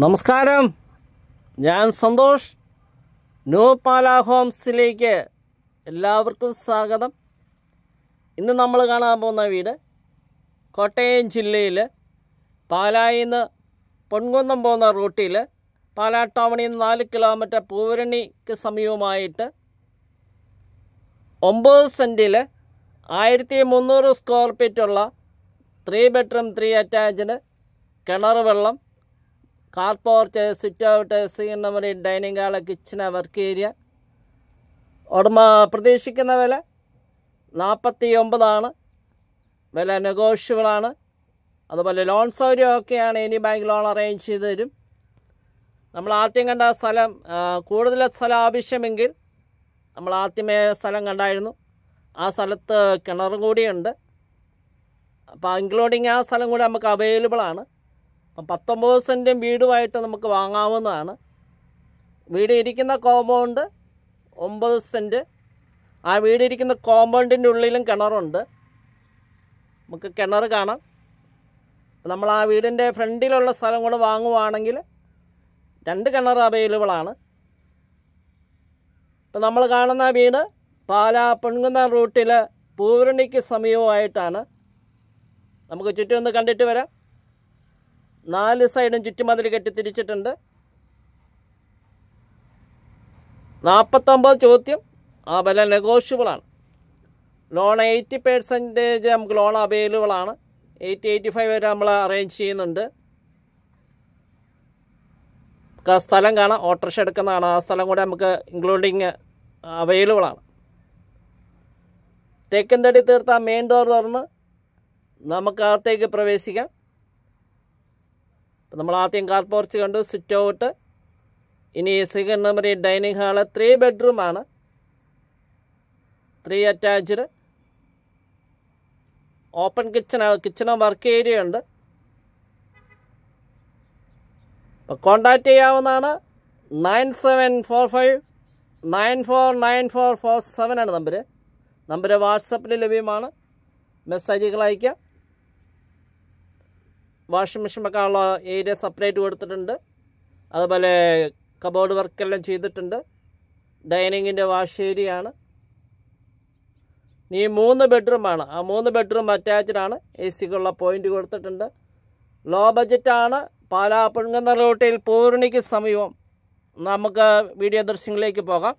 നമസ്കാരം, ഞാൻ സന്തോഷ്. ന്യൂ പാലാ ഹോംസിലേക്ക് എല്ലാവർക്കും സ്വാഗതം. ഇന്ന് നമ്മൾ കാണാൻ പോകുന്ന വീട് കോട്ടയം ജില്ലയിൽ പാലായിൽ നിന്ന് പൊൻകുന്നം പോകുന്ന റൂട്ടിൽ പാലാ ടൗണിൽ നിന്ന് 4 കിലോമീറ്റർ പൂവരണിക്ക് സമീപമായിട്ട് 9 സെൻറ്റിൽ 1300 സ്ക്വയർ ഫീറ്റുള്ള 3 ബെഡ്റൂം 3 അറ്റാച്ച്ഡ് കിണർ വെള്ളം, car porch, sit out, scenery, dining hall, kitchen, work area. ഉടമ പ്രതീക്ഷിക്കുന്ന വില 49 വില നെഗോഷ്യബിളാണ്. അതുപോലെ ലോൺ സൗകര്യമൊക്കെയാണ്. ഇനി ബാങ്ക് ലോൺ അറേഞ്ച് ചെയ്ത് തരും. നമ്മൾ ആദ്യം കണ്ട സ്ഥലം, കൂടുതൽ സ്ഥലം ആവശ്യമെങ്കിൽ നമ്മൾ ആദ്യമേ സ്ഥലം കണ്ടായിരുന്നു. ആ സ്ഥലത്ത് കിണറും കൂടിയുണ്ട്. അപ്പോൾ ഇൻക്ലൂഡിങ് ആ സ്ഥലം കൂടി നമുക്ക് അവൈലബിളാണ്. അപ്പം 19 സെൻറ്റും വീടുമായിട്ട് നമുക്ക് വാങ്ങാവുന്നതാണ്. വീട് ഇരിക്കുന്ന കോമ്പൗണ്ട് 9 സെൻറ്റ്. ആ വീട് ഇരിക്കുന്ന കോമ്പൗണ്ടിൻ്റെ ഉള്ളിലും കിണറുണ്ട്. നമുക്ക് കിണർ കാണാം. നമ്മൾ ആ വീടിൻ്റെ ഫ്രണ്ടിലുള്ള സ്ഥലം കൂടെ വാങ്ങുവാണെങ്കിൽ 2 കിണർ അവൈലബിളാണ്. ഇപ്പം നമ്മൾ കാണുന്ന വീട് പാലാ പൊൻകുന്നം റൂട്ടിൽ പൂവരണിക്ക് സമീപമായിട്ടാണ്. നമുക്ക് ചുറ്റും ഒന്ന് കണ്ടിട്ട് വരാം. 4 സൈഡും ചുറ്റുമതിൽ കെട്ടി തിരിച്ചിട്ടുണ്ട്. 49 ചോദ്യം. ആ വില നെഗോഷ്യബിളാണ്. ലോൺ 80% നമുക്ക് ലോൺ അവൈലബിളാണ്. 80-85 വരെ നമ്മൾ അറേഞ്ച് ചെയ്യുന്നുണ്ട്. നമുക്ക് ആ സ്ഥലം കാണാം. ഓട്ടോറിക്ഷ എടുക്കുന്നതാണ്. ആ സ്ഥലം കൂടെ നമുക്ക് ഇൻക്ലൂഡിങ് അവൈലബിളാണ്. തേക്കന്തടി തീർത്ത മെയിൻ ഡോർ തുറന്ന് നമുക്ക് അകത്തേക്ക് പ്രവേശിക്കാം. നമ്മൾ ആദ്യം കാർ പോർച്ച് കണ്ടു, സിറ്റ് ഔട്ട്. ഇനി സീനറി, ഡൈനിങ് ഹാള്, 3 ബെഡ്റൂമാണ്, 3 അറ്റാച്ച്ഡ്. ഓപ്പൺ കിച്ചണും വർക്ക് ഏരിയ ഉണ്ട്. അപ്പോൾ കോണ്ടാക്ട് ചെയ്യാവുന്നതാണ്. 9745949447 നമ്പർ വാട്സപ്പിൽ ലഭ്യമാണ്. മെസ്സേജുകൾ അയക്കാം. വാഷിംഗ് മെഷീൻ വെക്കാനുള്ള ഏരിയ സെപ്പറേറ്റ് കൊടുത്തിട്ടുണ്ട്. അതുപോലെ കബോർഡ് വർക്കെല്ലാം ചെയ്തിട്ടുണ്ട്. ഡൈനിങ്ങിൻ്റെ വാഷ് ഏരിയ ആണ്. ഈ 3 ബെഡ്റൂമാണ്. ആ 3 ബെഡ്റൂം അറ്റാച്ച്ഡാണ്. AC-ക്കുള്ള പോയിൻ്റ് കൊടുത്തിട്ടുണ്ട്. ലോ ബഡ്ജറ്റാണ്. പാലാ പൊൻകുന്നം റൂട്ടിൽ പൂവരണിക്ക് സമീപം. നമുക്ക് വീഡിയോ ദൃശ്യങ്ങളിലേക്ക് പോകാം.